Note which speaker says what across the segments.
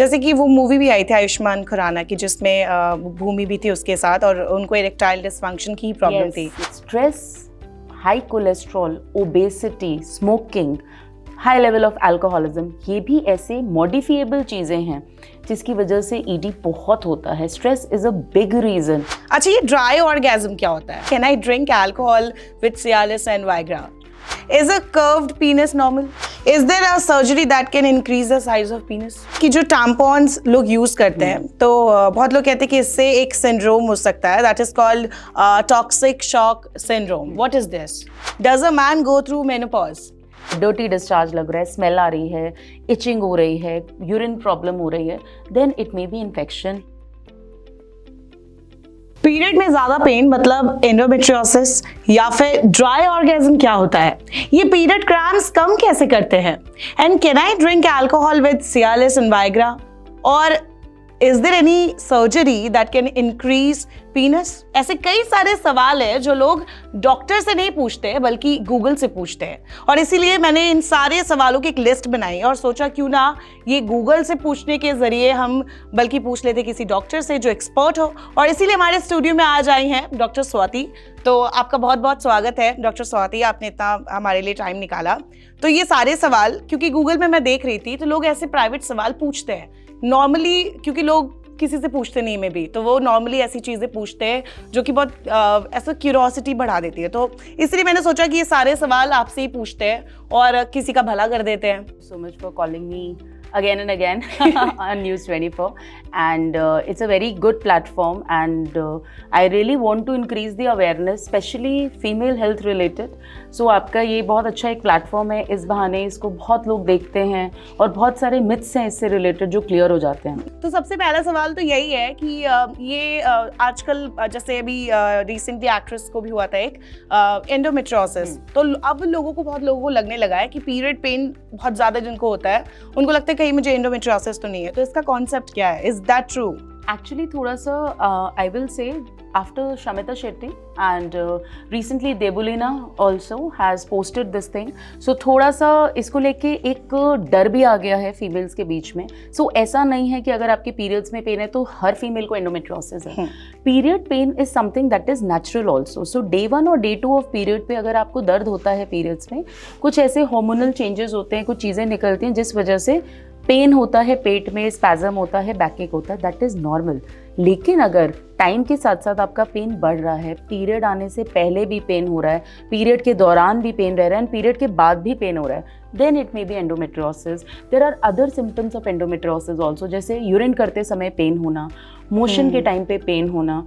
Speaker 1: जैसे कि वो मूवी भी आई थी आयुष्मान खुराना की जिसमें भूमि भी थी उसके साथ और उनको इरेक्टाइल डिसफंक्शन की प्रॉब्लम थी।
Speaker 2: Stress, high cholesterol, obesity, smoking, high level of alcoholism, ये भी ऐसे मॉडिफिएबल चीज़ें हैं जिसकी वजह से ईडी बहुत होता है। Stress is a big reason.
Speaker 1: अच्छा, ये ड्राई ऑर्गेज्म क्या होता है? Can I drink alcohol with Cialis and Viagra? Is a curved penis normal? Is there a surgery that can increase the size of penis? कि जो tampons लोग use करते हैं तो बहुत लोग कहते हैं कि इससे एक सिंड्रोम हो सकता है, that is called toxic shock syndrome. What is this? Does a man go through menopause?
Speaker 2: Dirty discharge लग रहा है, स्मेल आ रही है, इचिंग हो रही है, यूरिन प्रॉब्लम हो रही है, then it may be infection.
Speaker 1: Period में ज्यादा पेन मतलब एंडोमेट्रियोसिस या फिर ड्राई ऑर्गेज्म क्या होता है? ये पीरियड क्रैम्प्स कम कैसे करते हैं? And can I drink alcohol with Cialis and Viagra? Or is there any surgery that can increase penis? ऐसे कई सारे सवाल है जो लोग डॉक्टर से नहीं पूछते बल्कि गूगल से पूछते हैं और इसीलिए मैंने इन सारे सवालों की एक लिस्ट बनाई और सोचा क्यों ना ये गूगल से पूछने के जरिए हम बल्कि पूछ लेते किसी डॉक्टर से जो एक्सपर्ट हो। और इसीलिए हमारे स्टूडियो में आज आई हैं डॉक्टर स्वाति। तो आपका बहुत बहुत स्वागत है डॉक्टर स्वाति, आपने इतना हमारे लिए टाइम निकाला। तो ये सारे सवाल क्योंकि गूगल में मैं देख रही थी तो लोग ऐसे प्राइवेट सवाल पूछते हैं नॉर्मली, क्योंकि लोग किसी से पूछते नहीं में भी, तो वो नॉर्मली ऐसी चीज़ें पूछते हैं जो कि बहुत ऐसा क्यूरोसिटी बढ़ा देती है। तो इसलिए मैंने सोचा कि ये सारे सवाल आपसे ही पूछते हैं और किसी का भला कर देते हैं।
Speaker 2: So much for calling me again and again on News 24 and it's a very good platform and I really want to increase the awareness especially female health related. So आपका ये बहुत अच्छा एक प्लेटफॉर्म है, इस बहाने इसको बहुत लोग देखते हैं और बहुत सारे मिथ्स हैं इससे रिलेटेड जो क्लियर हो जाते हैं।
Speaker 1: तो सबसे पहला सवाल तो यही है कि ये आजकल जैसे अभी रिसेंटली एक्ट्रेस को भी हुआ था एक एंडोमेट्रियोसिस, तो अब बहुत लोगों को लगने लगा है कि पीरियड पेन बहुत ज़्यादा जिनको होता है उनको लगता है कहीं मुझे एंडोमेट्रियोसिस तो नहीं है। तो इसका कॉन्सेप्ट क्या है? Is that true?
Speaker 2: Actually, थोड़ा सा I will say after Shamita Shetty and recently Debulina also has posted this thing. So थोड़ा सा इसको लेके एक डर भी आ गया है फीमेल्स के बीच में। So ऐसा नहीं है कि अगर आपके पीरियड्स में पेन है तो हर फीमेल को एंडोमेट्रियोसिस है। Period pain is something that is natural also. So day 1 और डे 2 ऑफ पीरियड पे अगर आपको दर्द होता है पीरियड्स में, कुछ ऐसे हार्मोनल चेंजेस होते हैं, कुछ चीज़ें निकलती हैं जिस वजह से पेन होता है, पेट में स्पैज़म होता है, बैकएक होता है, दैट इज़ नॉर्मल। लेकिन अगर टाइम के साथ साथ आपका पेन बढ़ रहा है, पीरियड आने से पहले भी पेन हो रहा है, पीरियड के दौरान भी पेन रह रहा है एंड पीरियड के बाद भी पेन हो रहा है, then it may be endometriosis. There are other symptoms of endometriosis also, जैसे यूरिन करते समय पेन होना, मोशन के टाइम पे पेन होना,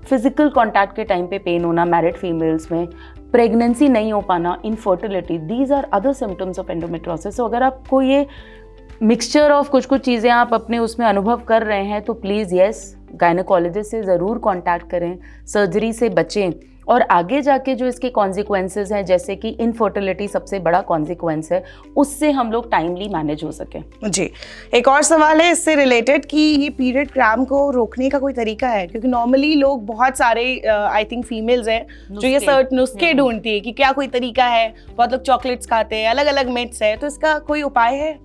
Speaker 2: फिजिकल कॉन्टैक्ट के टाइम पे पेन होना मैरिड फीमेल्स में, प्रेगनेंसी नहीं हो पाना, infertility, these are other symptoms of endometriosis. तो अगर आपको ये मिक्सचर ऑफ कुछ चीज़ें आप अपने उसमें अनुभव कर रहे हैं तो प्लीज़ यस, गायनेकोलॉजिस्ट से ज़रूर कांटेक्ट करें, सर्जरी से बचें और आगे जाके जो इसके कॉन्सिक्वेंसेस हैं जैसे कि इनफर्टिलिटी सबसे बड़ा कॉन्सिक्वेंस है, उससे हम लोग टाइमली मैनेज हो सके।
Speaker 1: जी, एक और सवाल है इससे रिलेटेड कि ये पीरियड क्रैम्प को रोकने का कोई तरीका है? क्योंकि नॉर्मली लोग बहुत सारे आई थिंक फीमेल्स हैं जो ये सर्ट नुस्खे ढूंढती है कि क्या कोई तरीका है। बहुत लोग चॉकलेट्स खाते हैं, अलग अलग मिथ्स है, तो इसका कोई उपाय है?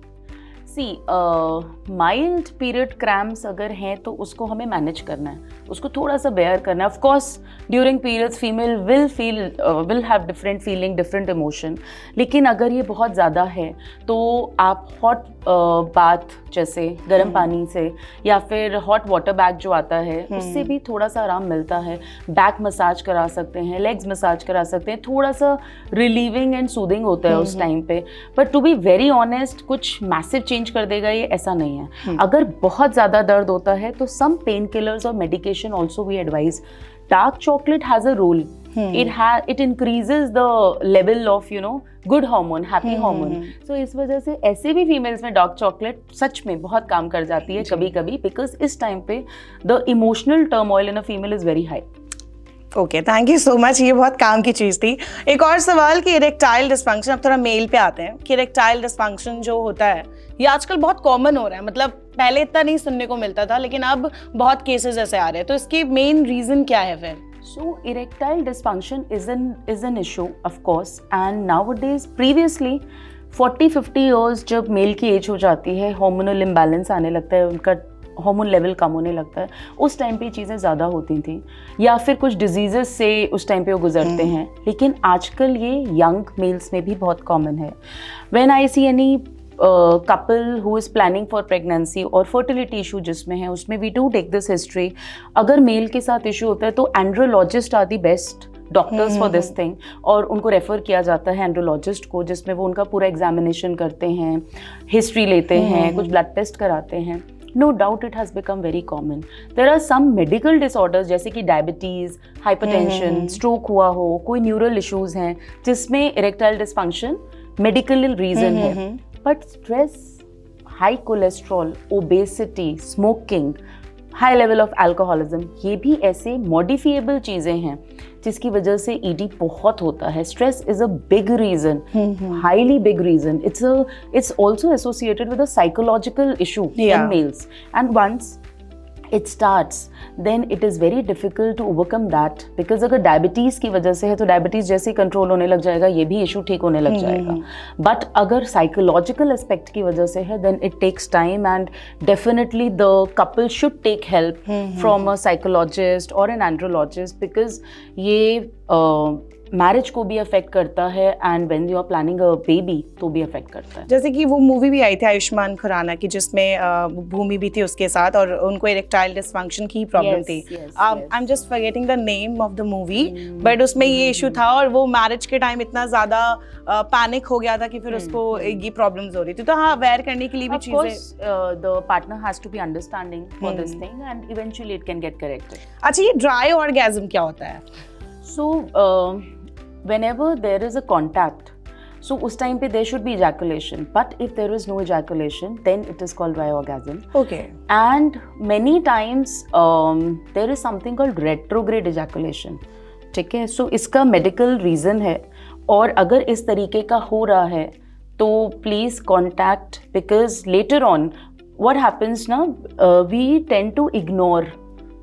Speaker 2: माइल्ड पीरियड क्रैम्प्स अगर हैं तो उसको हमें मैनेज करना है, उसको थोड़ा सा बेयर करना है। Of course during periods female will have different feeling, different emotion, लेकिन अगर ये बहुत ज़्यादा है तो आप हॉट बाथ जैसे गर्म पानी से या फिर हॉट वाटर बैग जो आता है उससे भी थोड़ा सा आराम मिलता है। बैक मसाज करा सकते हैं, लेग्स मसाज करा सकते हैं, थोड़ा सा रिलीविंग एंड सूदिंग होता है उस टाइम पे। But to be very honest, कुछ मैसिव चेंज कर देगा ये, ऐसा नहीं है। अगर बहुत ज़्यादा दर्द होता है तो सम पेन किलर्स और medication also we advise. Dark chocolate has a role, it increases the level of good hormone, happy hormone. So इस वजह से ऐसे भी फीमेल्स में डार्क चॉकलेट सच में बहुत काम कर जाती है कभी कभी, बिकॉज इस टाइम पे the emotional turmoil in a female is very high.
Speaker 1: Okay, thank you so much, ये बहुत काम की चीज़ थी। एक और सवाल कि इरेक्टाइल डिस्फंक्शन, अब थोड़ा मेल पे आते हैं कि इरेक्टाइल डिस्फंक्शन जो होता है ये आजकल बहुत कॉमन हो रहा है, मतलब पहले इतना नहीं सुनने को मिलता था लेकिन अब बहुत केसेस ऐसे आ रहे हैं, तो इसकी मेन रीज़न क्या है फिर?
Speaker 2: So erectile dysfunction is an issue, of course, and nowadays, previously, 40-50 years जब मेल की एज हो जाती है, हार्मोनल इम्बैलेंस आने लगता है, उनका हार्मोन लेवल कम होने लगता है, उस टाइम पे चीज़ें ज़्यादा होती थी, या फिर कुछ डिजीजेस से उस टाइम पे वो गुजरते हैं। लेकिन आजकल ये यंग मेल्स में भी बहुत कॉमन है। When I see any couple who is planning for pregnancy और fertility issue जिसमें है, उसमें we do take this history। अगर मेल के साथ इशू होता है तो andrologist are the best doctors for this thing, और उनको रेफर किया जाता है एंड्रोलॉजिस्ट को, जिसमें वो उनका पूरा एग्जामिनेशन करते हैं, हिस्ट्री लेते हैं, कुछ ब्लड टेस्ट कराते हैं। No doubt it has become very common. There are some medical disorders जैसे कि डायबिटीज़, हाइपरटेंशन, स्ट्रोक हुआ हो, कोई न्यूरल इश्यूज़ हैं जिसमें इरेक्टाइल डिसफंक्शन मेडिकल रीज़न है। But stress, high cholesterol, obesity, smoking, high level of alcoholism, ये भी ऐसे मॉडिफिएबल चीज़ें हैं जिसकी वजह से ईडी बहुत होता है। Stress is a big reason, highly big reason. It's also associated with a psychological issue in males, and once it starts then it is very difficult to overcome that, because अगर diabetes की वजह से है तो diabetes जैसे ही control होने लग जाएगा, ये भी इशू ठीक होने लग जाएगा। बट अगर साइकोलॉजिकल एस्पेक्ट की वजह से है then it takes time, and definitely the couple should take help from a psychologist or an andrologist, because ये मैरिज को भी अफेक्ट करता है, and when you are planning a baby तो भी अफेक्ट करता है।
Speaker 1: जैसे कि वो मूवी भी आई थी आयुष्मान खुराना की, जिसमें भूमि भी थी उसके साथ, और उनको इरेक्टाइल डिसफंक्शन की प्रॉब्लम थी। I am just forgetting the name of the movie, but उसमें ये इशू था, और वो मैरिज के टाइम इतना ज्यादा पैनिक हो गया था कि फिर उसको ये प्रॉब्लम्स हो रही थी। तो हाँ, अवेयर करने के लिए भी चीजें,
Speaker 2: the partner has to be understanding for this thing, and eventually it can get corrected.
Speaker 1: अच्छा, ये ड्राई ऑर्गेज्म क्या होता है?
Speaker 2: सो whenever there is a contact, so us time pe there should be ejaculation, but if there is no ejaculation then it is called dry orgasm.
Speaker 1: Okay.
Speaker 2: And many times there is something called retrograde ejaculation, ठीक है? So इसका medical reason है, और अगर इस तरीके का हो रहा है तो please contact, because later on what happens ना, we tend to ignore,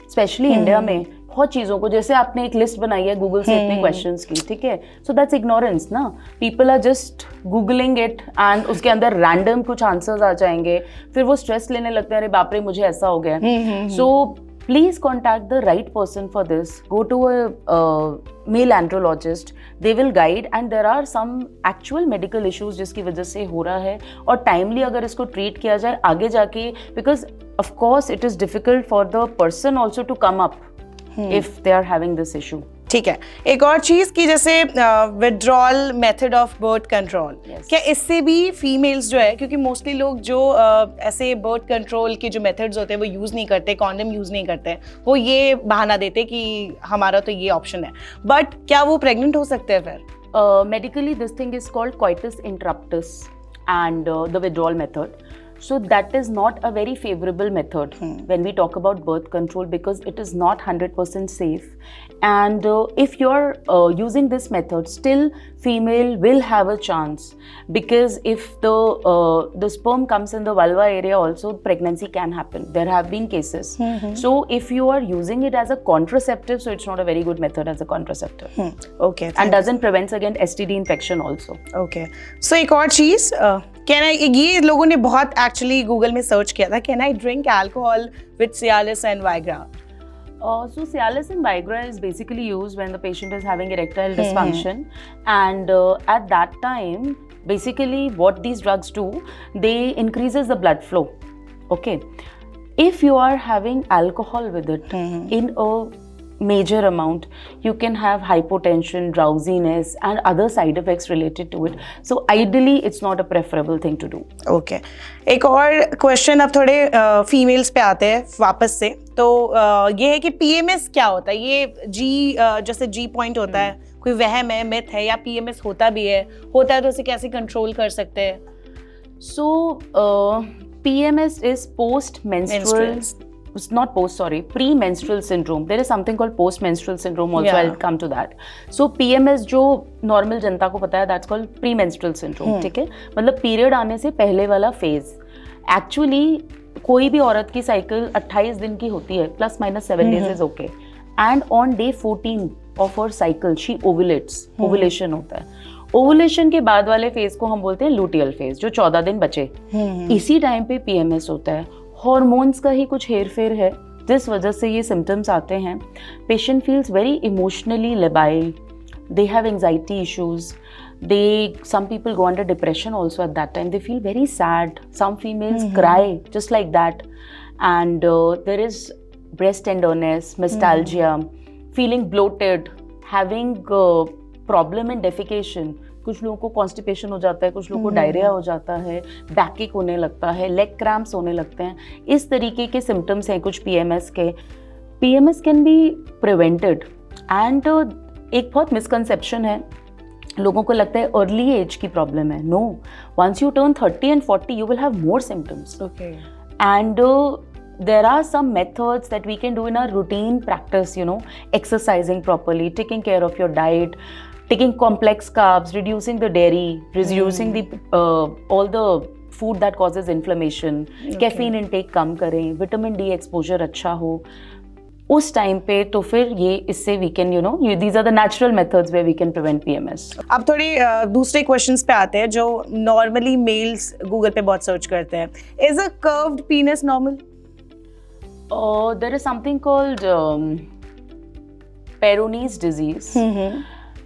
Speaker 2: especially India में बहुत चीज़ों को, जैसे आपने एक लिस्ट बनाई है गूगल से इतने क्वेश्चंस की, ठीक है? सो दैट्स इग्नोरेंस ना। People are just googling it, and उसके अंदर रैंडम कुछ आंसर्स आ जाएंगे, फिर वो स्ट्रेस लेने लगते हैं, अरे बाप रे मुझे ऐसा हो गया। So please contact the right person for this, go to a male andrologist, they will guide, and there are some actual medical issues जिसकी वजह से हो रहा है, और टाइमली अगर इसको ट्रीट किया जाए आगे जाके, because of course it is difficult for the person also to come up if they are having this issue.
Speaker 1: ठीक है, एक और चीज की जैसे withdrawal method of birth control, क्या इससे भी फीमेल्स जो है, क्योंकि मोस्टली लोग जो ऐसे बर्थ कंट्रोल के जो मेथड्स होते हैं वो यूज नहीं करते, कॉन्डम यूज नहीं करते, वो ये बहाना देते कि हमारा तो ये ऑप्शन है, बट क्या वो प्रेग्नेंट हो सकते हैं फिर?
Speaker 2: Medically this thing is called coitus interruptus and the withdrawal method. So that is not a very favorable method when we talk about birth control, because it is not 100% safe, and if you're using this method, still female will have a chance, because if the sperm comes in the vulva area also, pregnancy can happen. There have been cases. So if you are using it as a contraceptive, so it's not a very good method as a contraceptive.
Speaker 1: Okay.
Speaker 2: And doesn't prevent against STD infection also.
Speaker 1: Okay. So एक और चीज, ये लोगों ने बहुत actually Google में search किया था, can I drink alcohol with Cialis and Viagra?
Speaker 2: So Cialis and Viagra is basically used when the patient is having erectile dysfunction, and at that time, basically what these drugs do, they increases the blood flow. Okay, if you are having alcohol with it in a major amount, you can have hypotension, drowsiness, and other side effects related to it. So ideally it's not a preferable thing to do.
Speaker 1: Okay. एक और question अब थोड़े females पे आते हैं वापस से, तो ये है कि PMS क्या होता है? ये जैसे G पॉइंट होता है, कोई वहम है, मिथ है, या PMS होता भी है? होता है तो उसे कैसे कंट्रोल कर सकते हैं?
Speaker 2: So PMS is post-menstrual. It's not pre-menstrual syndrome. There is something called post-menstrual syndrome also. Yeah. I'll come to that. So PMS जो normal जनता को पता है, that's called pre-menstrual syndrome. ठीक है, मतलब पीरियड आने से पहले वाला फेज। एक्चुअली कोई भी औरत की साइकिल 28 दिन की होती है, plus minus 7 days is okay. And on day 14 of her cycle she ovulates. Ovulation होता है। ओवुलेशन के बाद वाले फेज को हम बोलते हैं लूटियल फेज, जो 14 दिन बचे, इसी टाइम पे पीएमएस होता है। हॉर्मोन्स का ही कुछ हेरफेर है जिस वजह से ये सिम्टम्स आते हैं। Patient feels very emotionally labile, they have anxiety issues, some people go under depression also at that time, they feel very sad, some females cry just like that, and there is breast tenderness, nostalgia, feeling bloated, having problem in defecation, कुछ लोगों को constipation हो जाता है, कुछ लोगों को diarrhoea हो जाता है, बैकएक होने लगता है, लेग क्रैम्प्स होने लगते हैं। इस तरीके के सिम्टम्स हैं कुछ पीएमएस के। PMS can be prevented and एक बहुत मिसकंसेप्शन है, लोगों को लगता है अर्ली एज की प्रॉब्लम है। No, once you turn 30 and 40 you will have more symptoms. Okay. And there are some methods that we can do in our routine practice, you know, exercising properly, taking care of your diet, taking complex carbs, reducing the dairy, reducing the all the food that causes inflammation, caffeine intake कम करें, vitamin D exposure अच्छा हो उस time पे, तो फिर ये इससे we can these are the natural methods where we can prevent PMS.
Speaker 1: अब थोड़ी दूसरे क्वेश्चंस पे आते हैं जो नॉर्मली मेल्स गूगल पे बहुत सर्च करते हैं। Is a curved पीनस normal?
Speaker 2: There is something called Peyronie's disease,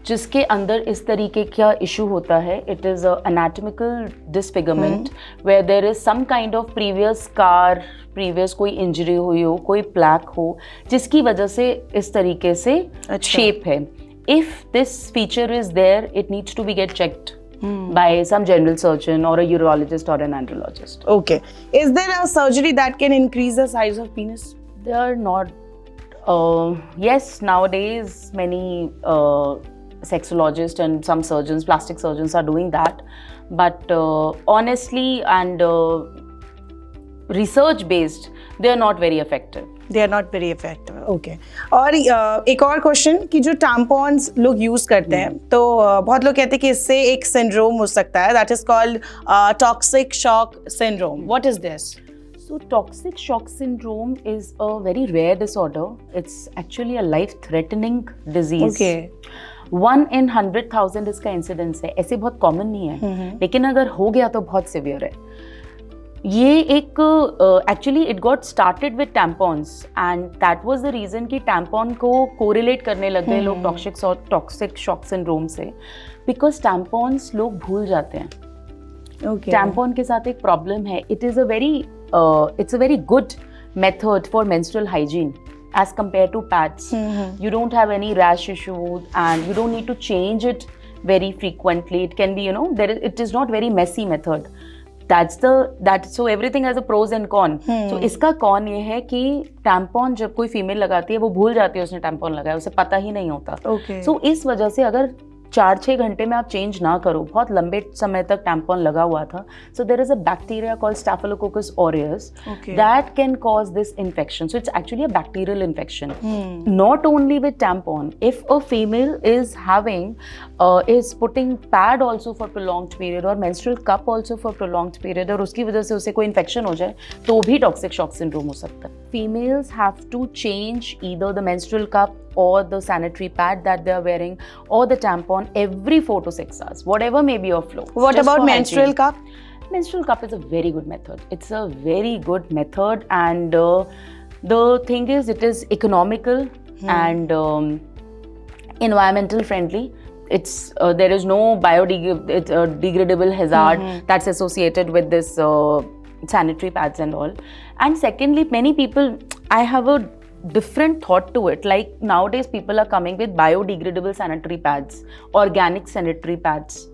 Speaker 2: जिसके अंदर इस तरीके का इशू होता है। It is anatomical disfigurement where there is some kind of previous scar, previous कोई इंजरी हुई हो, कोई प्लैक हो, जिसकी वजह से इस तरीके से शेप है। If this feature is there, it needs to be get checked by some general surgeon or a urologist or an andrologist.
Speaker 1: Okay. Is there a surgery that can increase the size of penis?
Speaker 2: They are not. Yes, nowadays many sexologists and some surgeons, plastic surgeons are doing that, but honestly and research based, they are not very effective.
Speaker 1: They are not very effective. Okay. और एक और question कि जो tampons लोग use करते हैं, तो बहुत लोग कहते हैं कि इससे एक सिंड्रोम हो सकता है, that is called toxic shock syndrome. What is this?
Speaker 2: So toxic shock syndrome is a very rare disorder. It's actually a life-threatening disease.
Speaker 1: Okay.
Speaker 2: 1 in 100,000 इसका इंसिडेंस है। ऐसे बहुत कॉमन नहीं है, लेकिन अगर हो गया तो बहुत सिवियर है। ये एक actually it got started with tampons and that was the reason कि टैम्पॉन को कोरिलेट करने लग गए लोग टॉक्सिक शॉक सिंड्रोम से, बिकॉज टैम्पॉन्स लोग भूल जाते हैं। टैम्पॉन के साथ एक प्रॉब्लम है, it's a very good method for menstrual hygiene as compared to pads. You don't have any rash issue and you don't need to change it very frequently. It can be, it is not very messy method. So everything has a pros and cons. So इसका cone ये है कि tampon जब कोई female लगाती है वो भूल जाती है उसने टैम्पॉन लगाया, उसे पता ही नहीं होता। So इस वजह से अगर 4-6 घंटे में आप चेंज ना करो, बहुत लंबे समय तक टैम्पॉन लगा हुआ था, so there is a bacteria called Staphylococcus aureus that can cause this infection. So it's actually a bacterial infection. Not only with tampon, if a female is is putting pad also for prolonged period or menstrual cup also for prolonged period और उसकी वजह से उसे कोई infection हो जाए तो भी toxic shock syndrome हो सकता है। Females have to change either the menstrual cup or the sanitary pad that they are wearing or the tampon every 4 to 6 hours, whatever may be your flow.
Speaker 1: What about menstrual cup?
Speaker 2: Menstrual cup is a very good method. It's a very good method, and the thing is, it is economical and environmental friendly. It's there is no biodegradable hazard that's associated with this sanitary pads and all. And secondly, many people, I have a different thought to it. Like nowadays people are coming with biodegradable sanitary pads, organic sanitary pads.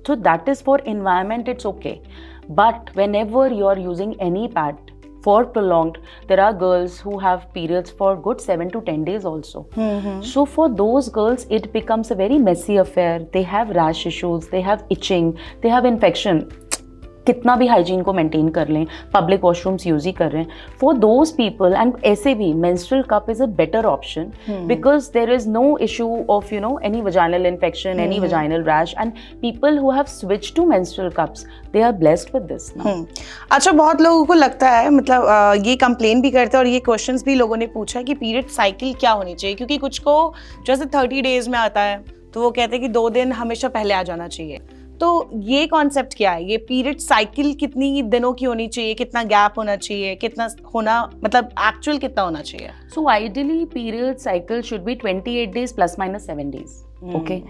Speaker 2: So that is for environment, it's okay. But whenever you are using any pad for prolonged, there are girls who have periods for good 7 to 10 days also. So for those girls, it becomes a very messy affair. They have rash issues, they have itching, they have infection. कितना भी hygiene को maintain कर लें, public washrooms use ही कर रहे हैं, for those people and ऐसे भी menstrual cup is a better option because there is no issue of any vaginal infection, any vaginal rash, and people who have switched to menstrual cups, they are blessed with this now.
Speaker 1: अच्छा, बहुत लोगों को लगता है, मतलब ये complain भी करते हैं और ये क्वेश्चंस भी लोगों ने पूछा है कि पीरियड साइकिल क्या होनी चाहिए, क्योंकि कुछ को जैसे 30 डेज में आता है, तो वो कहते हैं कि 2 दिन हमेशा पहले आ जाना चाहिए। तो ये कॉन्सेप्ट क्या है? ये पीरियड साइकिल कितनी दिनों की होनी चाहिए, कितना गैप होना चाहिए, कितना होना मतलब एक्चुअल कितना होना चाहिए?
Speaker 2: So ideally period cycle should be 28 days plus minus 7 days. Okay,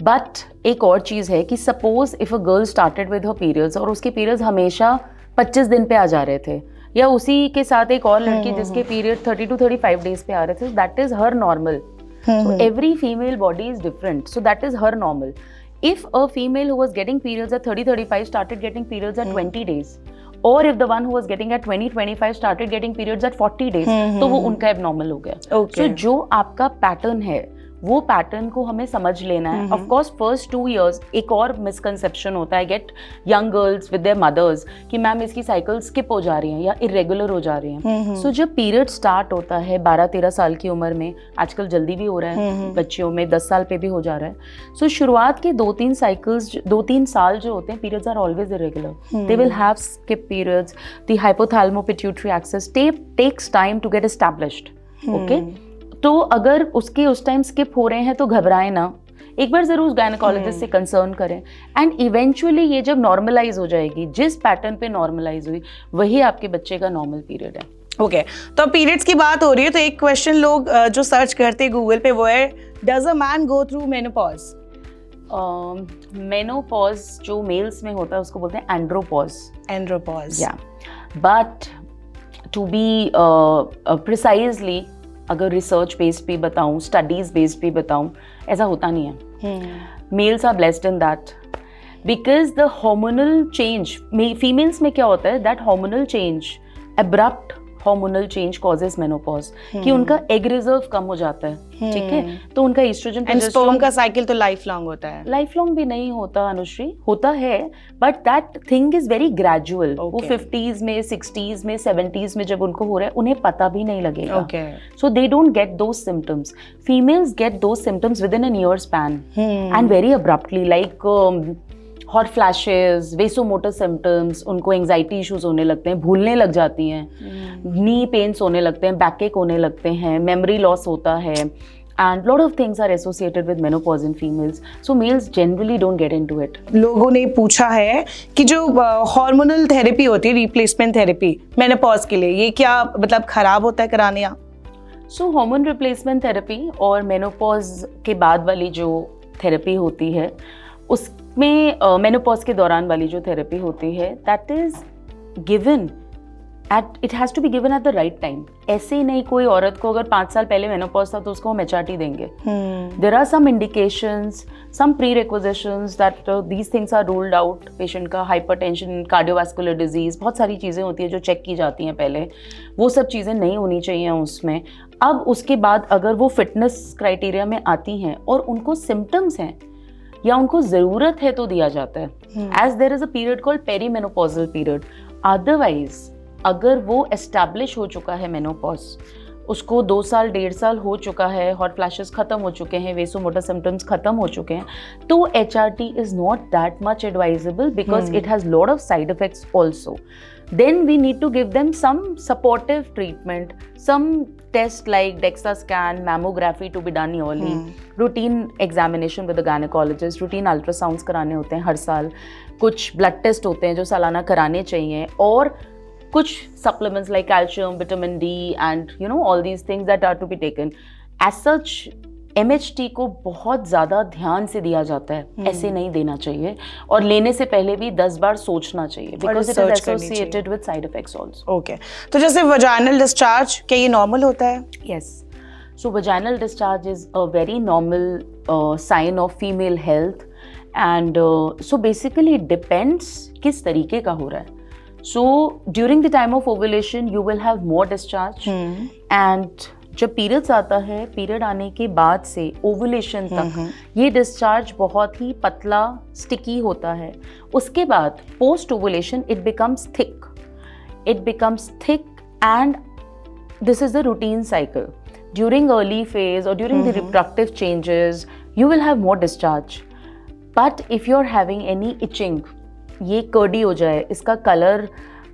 Speaker 2: but एक और चीज़ है कि suppose if a girl started with her periods और उसके periods हमेशा 25 दिन पे आ जा रहे थे, या उसी के साथ एक और लड़की जिसके पीरियड 30 to 35 डेज पे आ रहे थे, that is her normal. So every female body is different, so that is her normal. If a female who was getting periods at 30-35 started getting periods at 20 days, or if the one who was getting at 20-25 started getting periods at 40 days, तो वो उनका abnormal हो गया.
Speaker 1: Okay.
Speaker 2: So जो आपका pattern है वो pattern को हमें समझ लेना है. ऑफ कोर्स फर्स्ट 2 years एक और मिसकंसेप्शन होता है, get young girls with their mothers कि मैम इसकी साइकिल स्किप हो जा रही हैं या इरेगुलर हो जा रही हैं. सो जब पीरियड स्टार्ट होता है 12-13 साल की उम्र में, आजकल जल्दी भी हो रहा है, बच्चियों में 10 साल पे भी हो जा रहा है. सो शुरुआत के 2-3 साइकिल्स 2-3 साल जो होते हैं, periods are always irregular. They will have skip periods. The hypothalamo pituitary axis takes time to get established. Okay, तो अगर उसके उस टाइम स्किप हो रहे हैं तो घबराएं ना, एक बार जरूर गायनेकोलॉजिस्ट से कंसर्न करें. एंड इवेंचुअली ये जब नॉर्मलाइज हो जाएगी, जिस पैटर्न पे नॉर्मलाइज हुई वही आपके बच्चे का नॉर्मल पीरियड है.
Speaker 1: ओके, तो पीरियड्स की बात हो रही है तो एक क्वेश्चन लोग जो सर्च करते हैं गूगल पे वो है, does a man go through menopause?
Speaker 2: Menopause जो मेल्स में होता है उसको बोलते हैं एंड्रोपॉज.
Speaker 1: एंड्रोपॉज,
Speaker 2: या, बट टू बी प्रिसाइजली अगर रिसर्च बेस्ड भी बताऊं, स्टडीज बेस्ड भी बताऊं, ऐसा होता नहीं है. Males are blessed in that because the hormonal change, females में क्या होता है, that hormonal change, abrupt hormonal change causes menopause, कि उनका एग रिजर्व कम हो जाता है. ठीक है, तो उनका एस्ट्रोजन
Speaker 1: एंड स्पर्म का साइकिल तो लाइफ लॉन्ग होता है.
Speaker 2: लाइफ लॉन्ग भी नहीं होता अनुश्री, होता है but that thing is very gradual. वो 50s में, 60s में, 70s में जब उनको हो रहा है उन्हें पता भी नहीं लगेगा. So they don't get those symptoms. Females get those symptoms within an year span and very abruptly, like hot flashes, vasomotor symptoms, उनको एंजाइटी इश्यूज होने लगते हैं, भूलने लग जाती हैं, नी पेन्स होने लगते हैं, बैक एक होने लगते हैं, मेमोरी लॉस होता है, and lot of things are associated with menopause in females. So males generally don't get into it.
Speaker 1: लोगों ने पूछा है कि जो हार्मोनल थेरेपी होती है, रिप्लेसमेंट थेरेपी मेनोपॉज के लिए, ये क्या मतलब खराब होता है कराने? या
Speaker 2: सो हार्मोन रिप्लेसमेंट थेरेपी और मेनोपॉज के बाद वाली जो थेरेपी होती है, उसमें मेनोपॉज के दौरान वाली जो थेरेपी होती है, that is given it has to be given at the right time. ऐसे ही नहीं कोई औरत को अगर 5 साल पहले मेनोपॉज था तो उसको हम HRT देंगे. There are some indications, some pre requisitions that these things are ruled out. Patient का हाइपरटेंशन, कार्डियोवास्कुलर डिजीज, बहुत सारी चीज़ें होती है जो चेक की जाती हैं पहले, वो सब चीज़ें नहीं होनी चाहिए उसमें. अब उसके बाद अगर वो फिटनेस क्राइटेरिया में आती हैं और उनको सिम्टम्स हैं या उनको ज़रूरत है तो दिया जाता है. As there is a period called perimenopausal period. Otherwise अगर वो एस्टैब्लिश हो चुका है मेनोपॉज, उसको 2 साल 1.5 साल हो चुका है, हॉट फ्लैशेस खत्म हो चुके हैं, वेसोमोटर सिम्टम्स खत्म हो चुके हैं, तो HRT is not that much advisable because it has lot of side effects also. Then we need to give them some supportive treatment, some tests like DEXA scan, mammography to be done yearly, routine examination with the gynecologist, routine ultrasounds कराने होते हैं हर साल, कुछ blood test होते हैं जो सालाना कराने चाहिए, और कुछ supplements like calcium, vitamin D and you know all these things that are to be taken. As such, MHT को बहुत ज़्यादा ध्यान से दिया जाता है. ऐसे नहीं देना चाहिए और लेने से पहले भी 10 बार सोचना चाहिए because it is associated with side effects also.
Speaker 1: Okay. तो जैसे vaginal discharge, क्या ये normal होता है?
Speaker 2: Yes. So vaginal discharge is a very normal sign of female health and so basically it depends किस तरीके का हो रहा है. So during the time of ovulation you will have more discharge and जब पीरियड्स आता है, पीरियड आने के बाद से ओवुलेशन तक ये डिस्चार्ज बहुत ही पतला स्टिकी होता है. उसके बाद post ovulation it becomes thick and this is the routine cycle. During early phase और during the reproductive changes you will have more discharge. But if you are having any itching, ये curdy हो जाए, इसका colour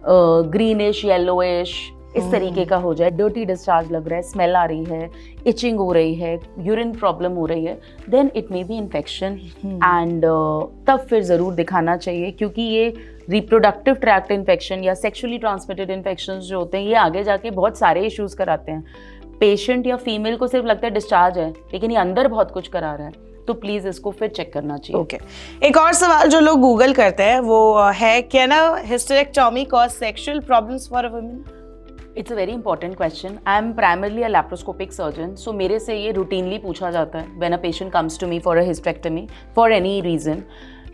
Speaker 2: greenish yellowish, इस तरीके का हो जाए, डर्टी डिस्चार्ज लग रहा है, स्मेल आ रही है, इचिंग हो रही है, यूरिन प्रॉब्लम हो रही है, then it may be infection and तब फिर ज़रूर दिखाना चाहिए, क्योंकि ये रिप्रोडक्टिव ट्रैक्ट इन्फेक्शन या सेक्सुअली ट्रांसमिटेड इन्फेक्शंस जो होते हैं ये आगे जाके बहुत सारे इश्यूज़ कराते हैं। पेशेंट या फीमेल को सिर्फ लगता है डिस्चार्ज है, लेकिन ये अंदर बहुत कुछ करा रहा है, तो प्लीज़ इसको फिर चेक करना चाहिए।
Speaker 1: ओके एक और सवाल जो लोग गूगल करते हैं वो है, can a hysterectomy cause sexual problems for a woman?
Speaker 2: It's a very important question. I am primarily a laparoscopic surgeon, so मेरे से ये रूटीनली पूछा जाता है when a patient comes to me for a hysterectomy for any reason.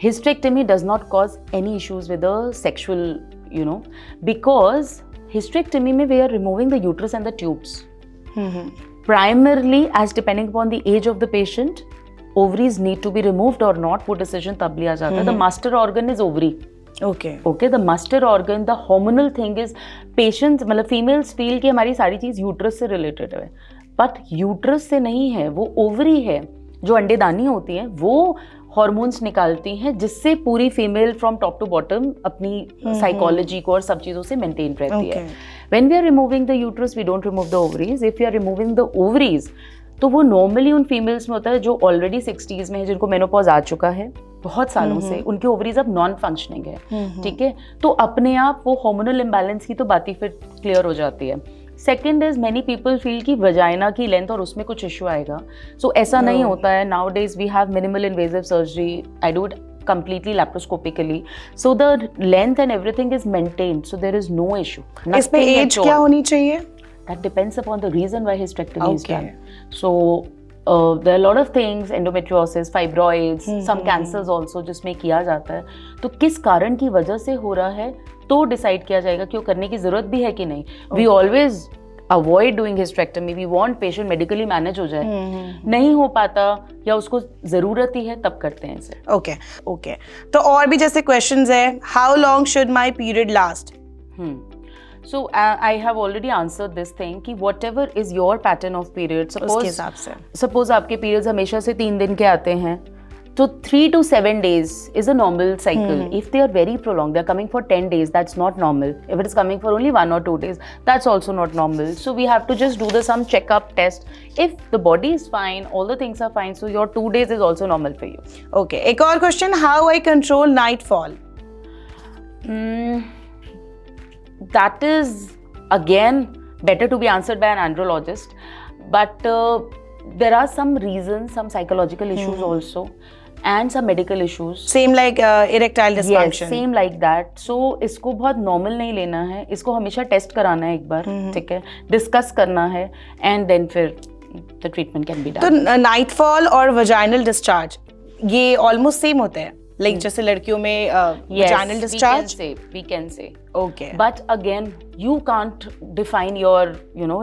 Speaker 2: Hysterectomy does not cause any issues with the sexual, because hysterectomy mein we are removing the uterus and the tubes. Primarily, as depending upon the age of the patient, ovaries need to be removed or not, वो decision तब लिया जाता है। The master organ is ovary. Okay, the master organ, the hormonal thing is patients, मतलब females feel कि हमारी सारी चीज़ uterus से related है, but uterus से नहीं है, वो ovary है। जो अंडेदानी होती है वो हॉर्मोन्स निकालती हैं, जिससे पूरी female from top to bottom अपनी साइकोलॉजी को और सब चीज़ों से मेंटेन रहती है। When we are removing the uterus we don't remove the ovaries. If you are removing the ovaries तो वो नॉर्मली उन फीमेल्स में होता है जो ऑलरेडी 60s में है, जिनको मेनोपॉज आ चुका है बहुत सालों से, उनकी ओवरीज अब नॉन फंक्शनिंग है, ठीक है, तो अपने आप वो हार्मोनल इम्बैलेंस की तो बात ही फिर क्लियर हो जाती है। Second is many people feel कि वजाइना की लेंथ और उसमें कुछ इशू आएगा, सो ऐसा नहीं होता है। Nowadays we have minimal invasive surgery, I do it completely laparoscopically, so the length and everything is maintained, so there is no issue.
Speaker 1: इसमें एज क्या होनी चाहिए?
Speaker 2: That depends upon the reason why hysterectomy is done. So there are a lot of things, endometriosis, fibroids, some cancers also जिसमें किया जाता है, तो किस कारण की वजह से हो रहा है तो डिसाइड किया जाएगा कि वो करने की जरूरत भी है कि नहीं। We always avoid doing hysterectomy, we want patient medically manage हो जाए, नहीं हो पाता या उसको जरूरत ही है तब करते हैं इसे।
Speaker 1: ओके तो और भी जैसे क्वेश्चंस है, how long should my period last?
Speaker 2: So I have already answered this thing कि whatever is your pattern of period, suppose आपके periods हमेशा से 3 दिन के आते हैं, तो 3 to 7 days is a normal cycle. If they are very prolonged, they are coming for 10 days, that's not normal. If it is coming for only 1 or 2 days, that's also not normal. So we have to just do some checkup test. If the body is fine, all the things are fine, so your 2 days is also normal for you.
Speaker 1: Okay, एक और question, how I control nightfall?
Speaker 2: That is again better to be answered by an andrologist, but there are some reasons, some psychological issues also, and some medical issues.
Speaker 1: Same like erectile dysfunction.
Speaker 2: Yes, same like that. So इसको बहुत normal नहीं लेना है, इसको हमेशा test कराना है एक बार, ठीक है, डिस्कस करना है, and then फिर the treatment can be done.
Speaker 1: तो nightfall और vaginal discharge ये almost same होते हैं, like जैसे लड़कियों में vaginal discharge?
Speaker 2: We can say.
Speaker 1: Okay.
Speaker 2: But again, you can't define your,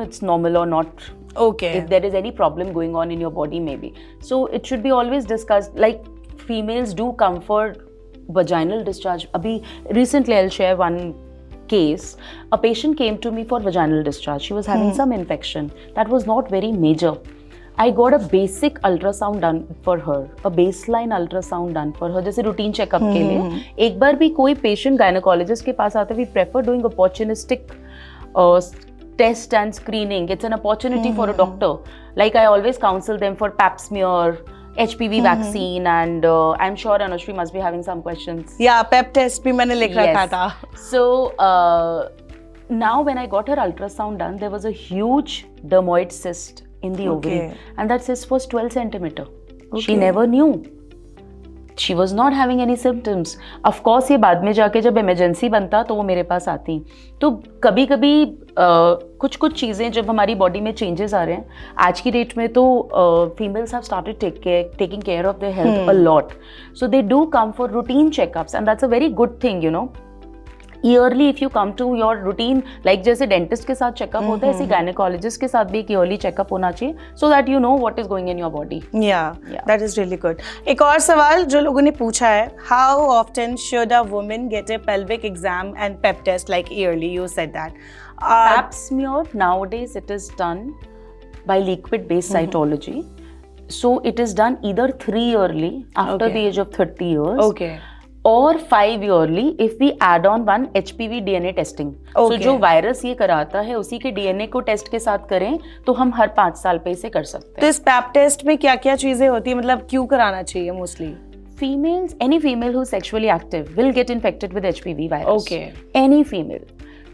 Speaker 2: it's normal or not.
Speaker 1: Okay.
Speaker 2: If there is any problem going on in your body, maybe. So it should be always discussed. Like females do come for vaginal discharge. Abhi recently I'll share one case. A patient came to me for vaginal discharge. She was having some infection that was not very major. I got a basic ultrasound done for her, a baseline ultrasound done for her, जैसे routine checkup के लिए। एक बार भी कोई patient gynaecologist के पास आता है, we prefer doing opportunistic test and screening. It's an opportunity for a doctor. Like I always counsel them for pap smear, HPV vaccine, and I'm sure Anushri must be having some questions.
Speaker 1: Yeah, pep test भी मैंने लिख रखा था।
Speaker 2: So now when I got her ultrasound done, there was a huge dermoid cyst in the ovary, and that cyst was 12 centimeter. She never knew. She was not having any symptoms. Of course ये बाद में जाके जब emergency बनता तो वो मेरे पास आती। तो कभी कभी कुछ कुछ चीज़ें जब हमारी बॉडी में चेंजेस आ रहे हैं, आज की डेट में तो females have started taking care of their health a lot, so they do come for routine checkups, and that's a very good thing, yearly if you come to your routine, like जैसे dentist के साथ checkup होता है, ऐसे gynaecologist के साथ भी एक ईयरली चेकअप होना चाहिए, so that you know what is going in your body.
Speaker 1: That is really good. एक और सवाल जो लोगों ने पूछा है, how often should a woman get a pelvic exam and pap test, like yearly, you said that.
Speaker 2: Pap smear nowadays it is done by liquid based cytology, so it is done either 3 yearly after the age of 30 years.
Speaker 1: Okay.
Speaker 2: और 5 yearly if we add on one HPV DNA testing. So
Speaker 1: Okay.
Speaker 2: जो virus ये कराता है उसी के DNA को test के साथ करें तो हम हर 5 साल पे इसे कर सकते
Speaker 1: तो
Speaker 2: हैं.
Speaker 1: इस पैप टेस्ट में क्या क्या चीजें होती है, मतलब क्यों कराना चाहिए mostly?
Speaker 2: Females, any female who's sexually active will get infected with HPV virus.
Speaker 1: Okay.
Speaker 2: Any female.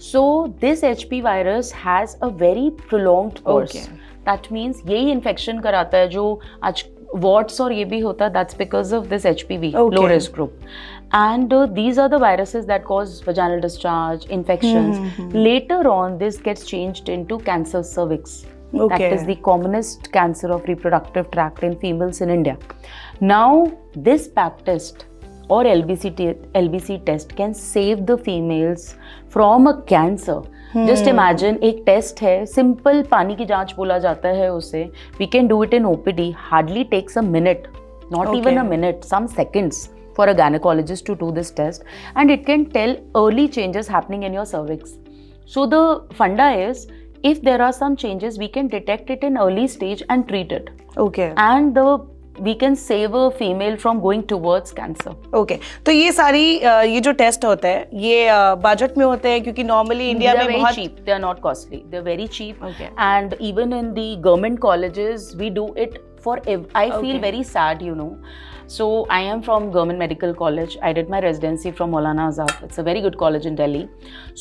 Speaker 2: So this HPV virus has a very prolonged course.
Speaker 1: Okay.
Speaker 2: That means यही infection कराता है जो आज warts और ये भी होता है. That's because of this HPV,
Speaker 1: Okay.
Speaker 2: low risk group. And these are the viruses that cause vaginal discharge, infections. Later on, this gets changed into cancer cervix.
Speaker 1: Okay.
Speaker 2: That is the commonest cancer of reproductive tract in females in India. Now, this pap test or LBC test can save the females from a cancer. Just imagine एक test है, simple पानी की जांच बोला जाता है उसे. We can do it in OPD. Hardly takes a minute, not even a minute, some seconds for a gynecologist to do this test, and it can tell early changes happening in your cervix. So the funda is, if there are some changes, we can detect it in early stage and treat it.
Speaker 1: Okay.
Speaker 2: And we can save a female from going towards cancer.
Speaker 1: Okay. तो ये सारी ये जो test होते हैं ये budget में होते हैं, क्योंकि नॉर्मली इंडिया में बहुत
Speaker 2: cheap. They are not costly. They are very cheap.
Speaker 1: Okay.
Speaker 2: And even in the government colleges, we do it for. I feel
Speaker 1: Okay.
Speaker 2: very sad, you know. So I am from Government Medical College. I did my residency from Maulana Azad. It's a very good college in Delhi.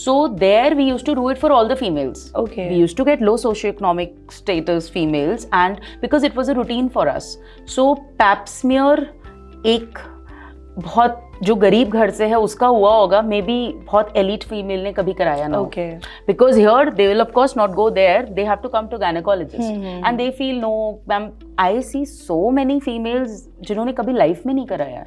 Speaker 2: So there we used to do it for all the females.
Speaker 1: Okay.
Speaker 2: We used to get low socioeconomic status females, and because it was a routine for us. So pap smear एक बहुत जो गरीब घर से है उसका हुआ होगा, मे बी बहुत एलिट फीमेल ने कभी कराया ना.
Speaker 1: Okay.
Speaker 2: Because here they will of course not go there, they have to come to gynecologist. And they feel no ma'am, I see so many females जिन्होंने कभी लाइफ में नहीं कराया.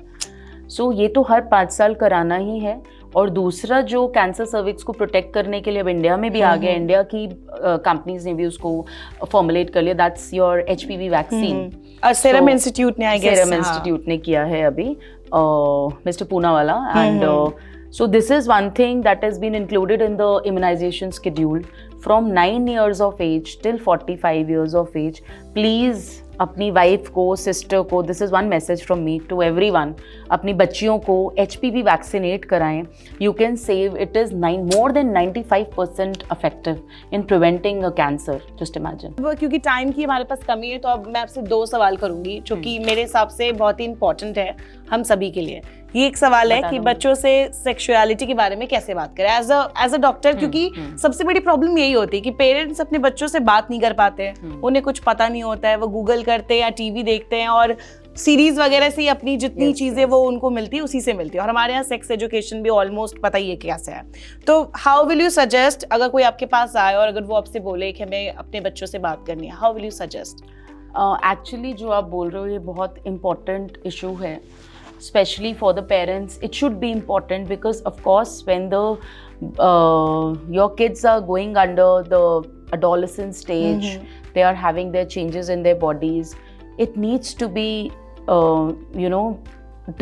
Speaker 2: So ये तो हर 5 साल कराना ही है. और दूसरा जो कैंसर सर्विक्स को प्रोटेक्ट करने के लिए अब इंडिया में भी आ गया, इंडिया की कंपनीज ने भी उसको फॉर्मुलेट कर लिया. That's your HPV vaccine.
Speaker 1: Serum institute ने, आई गेस,
Speaker 2: सेरम इंस्टीट्यूट ने किया है अभी, mister Poonawalla. And so this is one thing that has been included in the immunization schedule from 9 years of age till 45 years of age. Please अपनी wife को, sister को, this is one message from me to everyone, अपनी बच्चियों को HPV vaccinate कराएं. You can save, it is more than 95% effective in preventing a cancer. Just imagine.
Speaker 1: क्योंकि time की हमारे पास कमी है, तो अब मैं आपसे 2 सवाल करूंगी जो कि मेरे हिसाब से बहुत ही इंपॉर्टेंट है हम सभी के लिए. ये एक सवाल है कि बच्चों से सेक्सुअलिटी के बारे में कैसे बात करें एज अ डॉक्टर, क्योंकि सबसे बड़ी प्रॉब्लम यही होती है कि पेरेंट्स अपने बच्चों से बात नहीं कर पाते हैं. उन्हें कुछ पता नहीं होता है, वो गूगल करते हैं या टीवी देखते हैं और सीरीज वगैरह से अपनी जितनी चीजें वो उनको मिलती है उसी से मिलती है. और हमारे यहाँ सेक्स एजुकेशन भी ऑलमोस्ट पता ही है कैसे है. तो हाउ विल यू सजेस्ट, अगर कोई आपके पास आए और अगर वो आपसे बोले कि हमें अपने बच्चों से बात करनी है, how will you suggest?
Speaker 2: Actually जो आप बोल रहे हो ये बहुत इम्पोर्टेंट इशू है, especially for the parents. It should be important because of course when your kids are going under the adolescent stage, they are having their changes in their bodies. It needs to be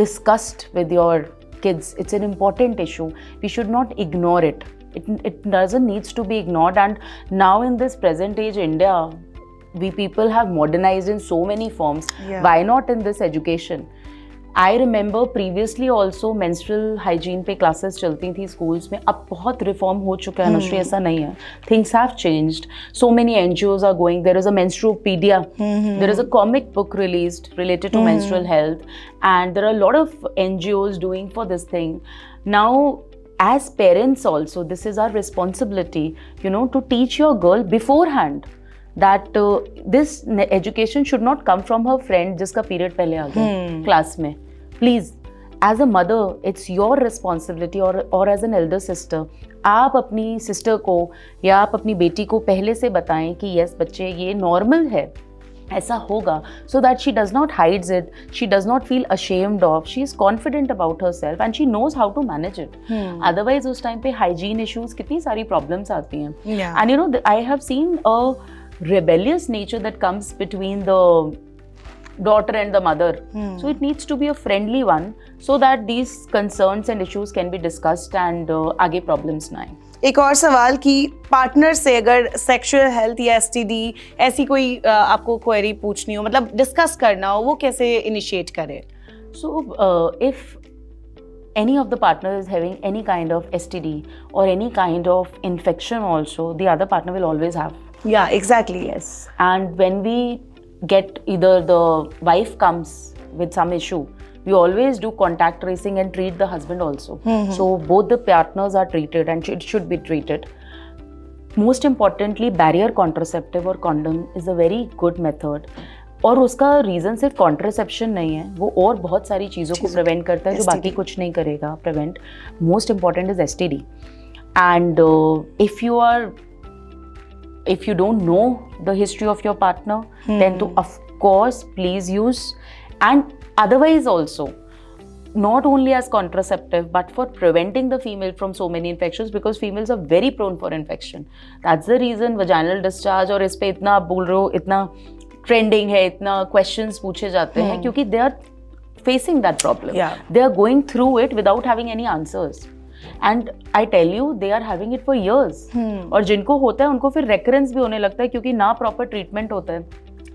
Speaker 2: discussed with your kids. It's an important issue. We should not ignore it. It doesn't needs to be ignored. And now in this present age India, we people have modernized in so many forms.
Speaker 1: Yeah.
Speaker 2: Why not in this education? I remember previously also menstrual hygiene पे classes चलती थी schools में. अब बहुत reform हो चुका है अनुश्री, ऐसा नहीं है. Things have changed. So many NGOs are going. There is a Menstruopedia. There is a comic book released related to menstrual health, and there are a lot of NGOs doing for this thing. Now, as parents also, this is our responsibility, to teach your girl beforehand that this education should not come from her friend जिसका period पहले आ गया class में. Please as a mother it's your responsibility, और as an elder sister आप अपनी sister को या आप अपनी बेटी को पहले से बताएं कि यस बच्चे ये नॉर्मल है, ऐसा होगा, so that she does not hides it, she does not feel ashamed of, she is confident about herself and she knows how to manage it. Otherwise उस टाइम पे hygiene issues कितनी सारी problems आती हैं.
Speaker 1: Yeah.
Speaker 2: And I have seen a rebellious nature that comes between the daughter and the mother. So it needs to be a friendly one so that these concerns and issues can be discussed and आगे problems ना आए.
Speaker 1: एक और सवाल कि partner से अगर sexual health या STD ऐसी कोई आपको क्वेरी पूछनी हो, मतलब डिस्कस करना हो, वो कैसे इनिशिएट करे?
Speaker 2: So if any of the partner is having any kind of STD or any kind of infection also, the other partner will always have.
Speaker 1: Yeah, exactly. Yes.
Speaker 2: And when we get, either the wife comes with some issue, we always do contact tracing and treat the husband also. So both the partners are treated and it should be treated. Most importantly, barrier contraceptive or condom is a very good method. और उसका reason सिर्फ contraception नहीं है, वो और बहुत सारी चीज़ों को प्रिवेंट करता है जो बाकी कुछ नहीं करेगा prevent. Most important is STD. And if you don't know the history of your partner, then to of course please use. And otherwise also, not only as contraceptive but for preventing the female from so many infections, because females are very prone for infection. That's the reason vaginal discharge और इस पे इतना आप बोल रहे हो, इतना trending है, इतना क्वेश्चंस पूछे जाते हैं, क्योंकि they are facing that problem. They are going through it without having any answers. And I tell you, they are having it for years. और जिनको होता है उनको फिर रेकरेंस भी होने लगता है, क्योंकि ना प्रॉपर ट्रीटमेंट होता है.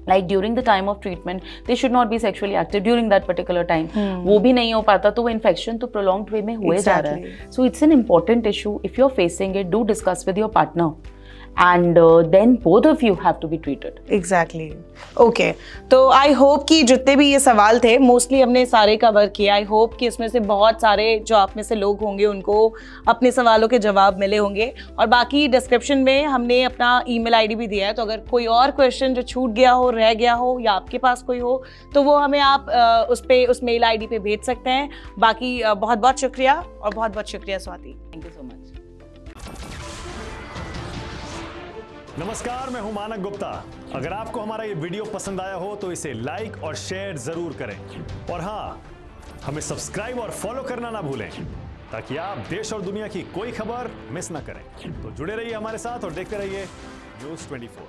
Speaker 2: Like during the time of treatment they should not be sexually active during that particular time. वो भी नहीं हो पाता, तो वो इन्फेक्शन तो प्रोलॉन्ग्ड वे में हुए जा रहा है. So it's an important issue. If you are facing it, do discuss with your partner. And then both of you have to be treated.
Speaker 1: Exactly. Okay. तो I hope कि जितने भी ये सवाल थे, मोस्टली हमने सारे कवर किए. I hope कि इसमें से बहुत सारे जो आप में से लोग होंगे उनको अपने सवालों के जवाब मिले होंगे. और बाकी डिस्क्रिप्शन में हमने अपना ईमेल आईडी भी दिया है, तो अगर कोई और क्वेश्चन जो छूट गया हो, रह गया हो, या आपके पास कोई हो, तो वो हमें आप उस मेल आईडी पे भेज सकते हैं. बाकी बहुत बहुत शुक्रिया, और बहुत बहुत शुक्रिया Swati.
Speaker 2: Thank you so much.
Speaker 3: नमस्कार, मैं हूं मानक गुप्ता. अगर आपको हमारा ये वीडियो पसंद आया हो तो इसे लाइक और शेयर जरूर करें. और हाँ, हमें सब्सक्राइब और फॉलो करना ना भूलें, ताकि आप देश और दुनिया की कोई खबर मिस ना करें. तो जुड़े रहिए हमारे साथ और देखते रहिए News 24.